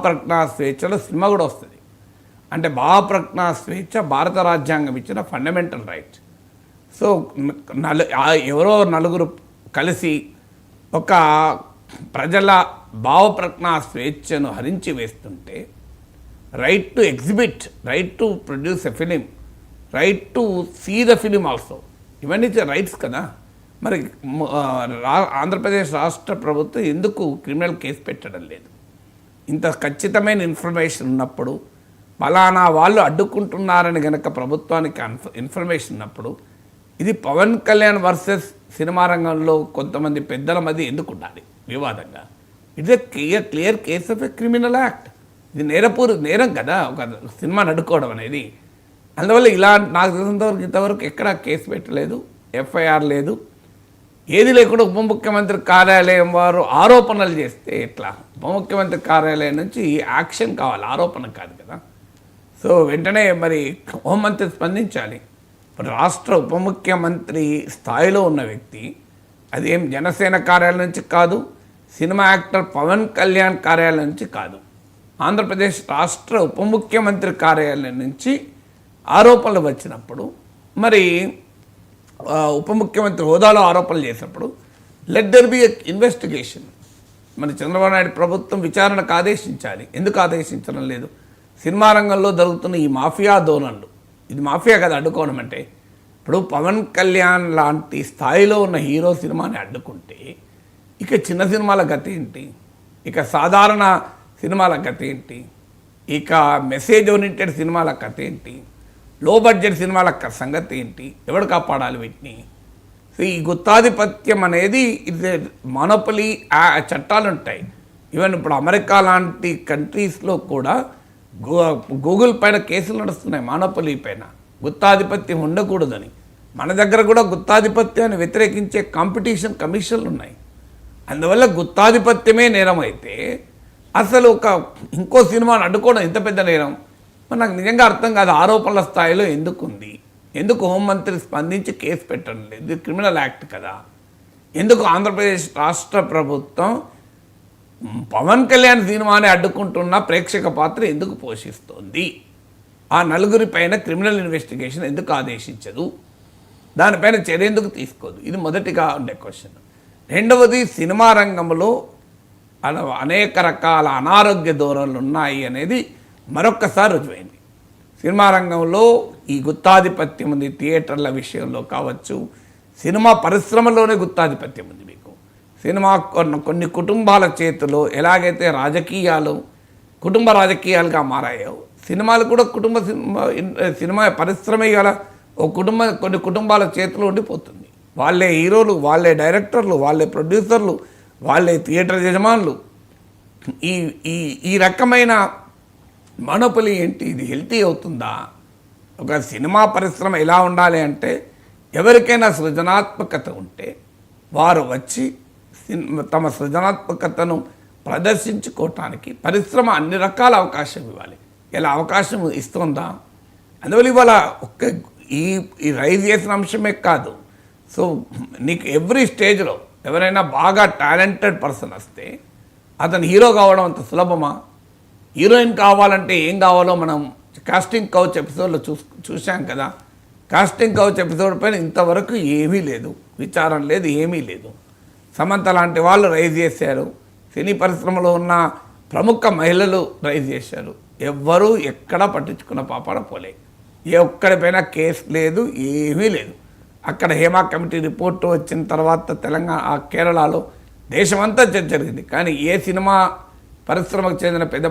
ప్రజ్ఞా స్వేచ్ఛలో cinema కూడా వస్తుంది. అంటే ప్రజ్ఞా స్వేచ్ఛ భారత రాజ్యాంగం ఇచ్చిన ఫండమెంటల్ రైట్. సో ఎవరో నలుగురు కలిసి ఒక ప్రజల ప్రజ్ఞా స్వేచ్ఛను హరించి వేస్తుంటే right to exhibit, right to produce a film, right to see the film also, ఇవన్నీ రైట్స్ కదా. మరి ఆంధ్రప్రదేశ్ రాష్ట్ర ప్రభుత్వం ఎందుకు క్రిమినల్ కేసు పెట్టడం లేదు? ఇంత ఖచ్చితమైన ఇన్ఫర్మేషన్ ఉన్నప్పుడు, ఫలానా వాళ్ళు అడ్డుకుంటున్నారని కనుక ప్రభుత్వానికి ఇన్ఫర్మేషన్ ఉన్నప్పుడు, ఇది పవన్ కళ్యాణ్ వర్సెస్ సినిమా రంగంలో కొంతమంది పెద్దల మధ్య ఎందుకు ఉండాలి వివాదంగా? It's a clear case of a criminal act. ఇది నేరం కదా ఒక సినిమాని అడ్డుకోవడం అనేది. అందువల్ల ఇలా నాకు తెలిసినంతవరకు ఇంతవరకు ఎక్కడా కేసు పెట్టలేదు, ఎఫ్ఐఆర్ లేదు, ఏది లేకుండా ఉప ముఖ్యమంత్రి కార్యాలయం వారు ఆరోపణలు చేస్తే ఎట్లా? ఉప ముఖ్యమంత్రి కార్యాలయం నుంచి యాక్షన్ కావాలి, ఆరోపణ కాదు కదా. సో వెంటనే మరి హోంమంత్రి స్పందించాలి. రాష్ట్ర ఉప ముఖ్యమంత్రి స్థాయిలో ఉన్న వ్యక్తి, అదేం జనసేన కార్యాలయం నుంచి కాదు, సినిమా యాక్టర్ పవన్ కళ్యాణ్ కార్యాలయం నుంచి కాదు, ఆంధ్రప్రదేశ్ రాష్ట్ర ఉప ముఖ్యమంత్రి కార్యాలయం నుంచి ఆరోపణలు వచ్చినప్పుడు, మరి ఉప ముఖ్యమంత్రి హోదాలో ఆరోపణలు చేసినప్పుడు లెట్ దెర్ బి ఇన్వెస్టిగేషన్. మరి చంద్రబాబు నాయుడు ప్రభుత్వం విచారణకు ఆదేశించాలి. ఎందుకు ఆదేశించడం లేదు? సినిమా రంగంలో జరుగుతున్న ఈ మాఫియా ధోరణులు, ఇది మాఫియా కదా అడ్డుకోవడం అంటే. ఇప్పుడు పవన్ కళ్యాణ్ లాంటి స్థాయిలో ఉన్న హీరో సినిమాని అడ్డుకుంటే ఇక చిన్న సినిమాల గతి ఏంటి? ఇక సాధారణ సినిమాల గతి ఏంటి? ఇక మెసేజ్ ఓరియంటెడ్ సినిమాల కథ ఏంటి? లో బడ్జెట్ సినిమాల సంగతి ఏంటి? ఎవడు కాపాడాలి వీటిని? సో ఈ గుత్తాధిపత్యం అనేది ఇది మోనోపలీ చట్టాలు ఉంటాయి. ఈవెన్ ఇప్పుడు అమెరికా లాంటి కంట్రీస్లో కూడా గూగుల్ పైన కేసులు నడుస్తున్నాయి మోనోపలీ పైన, గుత్తాధిపత్యం ఉండకూడదని. మన దగ్గర కూడా గుత్తాధిపత్యాన్ని వ్యతిరేకించే కాంపిటీషన్ కమిషన్లు ఉన్నాయి. అందువల్ల గుత్తాధిపత్యమే నేరం అయితే అసలు ఇంకో సినిమాను అడ్డుకోవడం ఎంత పెద్ద నేరం? మరి నాకు నిజంగా అర్థం కాదు. ఆరోపణల స్థాయిలో ఎందుకు ఉంది? ఎందుకు హోంమంత్రి స్పందించి కేసు పెట్టడం లేదు? ఇది క్రిమినల్ యాక్ట్ కదా. ఎందుకు ఆంధ్రప్రదేశ్ రాష్ట్ర ప్రభుత్వం పవన్ కళ్యాణ్ సినిమాని అడ్డుకుంటున్న ప్రేక్షక పాత్ర ఎందుకు పోషిస్తోంది? ఆ నలుగురి పైన క్రిమినల్ ఇన్వెస్టిగేషన్ ఎందుకు ఆదేశించదు? దానిపైన చర్య ఎందుకు తీసుకోదు? ఇది మొదటిగా ఉండే క్వశ్చన్. రెండవది, సినిమా రంగంలో అనేక రకాల అనారోగ్య ధోరణులు ఉన్నాయి అనేది మరొక్కసారి రుజువైంది. సినిమా రంగంలో ఈ గుత్తాధిపత్యం ఉంది. థియేటర్ల విషయంలో కావచ్చు, సినిమా పరిశ్రమలోనే గుత్తాధిపత్యం ఉంది. మీకు సినిమా కొన్ని కుటుంబాల చేతిలో ఎలాగైతే రాజకీయాలు కుటుంబ రాజకీయాలుగా మారాయో, సినిమాలు కూడా సినిమా పరిశ్రమ గల కొన్ని కుటుంబాల చేతిలో ఉండిపోతుంది. వాళ్ళే హీరోలు, వాళ్ళే డైరెక్టర్లు, వాళ్ళే ప్రొడ్యూసర్లు, వాళ్ళే థియేటర్ యజమానులు. ఈ రకమైన మోనోపలీ ఏంటి? ఇది హెల్తీ అవుతుందా? ఒక సినిమా పరిశ్రమ ఎలా ఉండాలి అంటే, ఎవరికైనా సృజనాత్మకత ఉంటే వారు వచ్చి తమ సృజనాత్మకతను ప్రదర్శించుకోవటానికి పరిశ్రమ అన్ని రకాల అవకాశం ఇవ్వాలి. ఇలా అవకాశం ఇస్తుందా? అందువల్ల ఇవాళ ఈ రైజ్ చేసిన అంశమే కాదు. సో నీకు ఎవ్రీ స్టేజ్లో ఎవరైనా బాగా టాలెంటెడ్ పర్సన్ వస్తే అతను హీరో కావడం అంత సులభమా? హీరోయిన్ కావాలంటే ఏం కావాలో మనం కాస్టింగ్ కౌచ్ ఎపిసోడ్లో చూసాం కదా. కాస్టింగ్ కౌచ్ ఎపిసోడ్ పైన ఇంతవరకు ఏమీ లేదు, విచారం లేదు, ఏమీ లేదు. సమంత లాంటి వాళ్ళు రైజ్ చేశారు, సినీ పరిశ్రమలో ఉన్న ప్రముఖ మహిళలు రైజ్ చేశారు. ఎవ్వరూ ఎక్కడా పట్టించుకున్న పాపాన పోలే. ఏ ఒక్కడిపైన కేసు లేదు, ఏమీ లేదు. అక్కడ హేమా కమిటీ రిపోర్టు వచ్చిన తర్వాత కేరళలో దేశమంతా జరిగింది. కానీ ఏ సినిమా పరిశ్రమకు చెందిన పెద్ద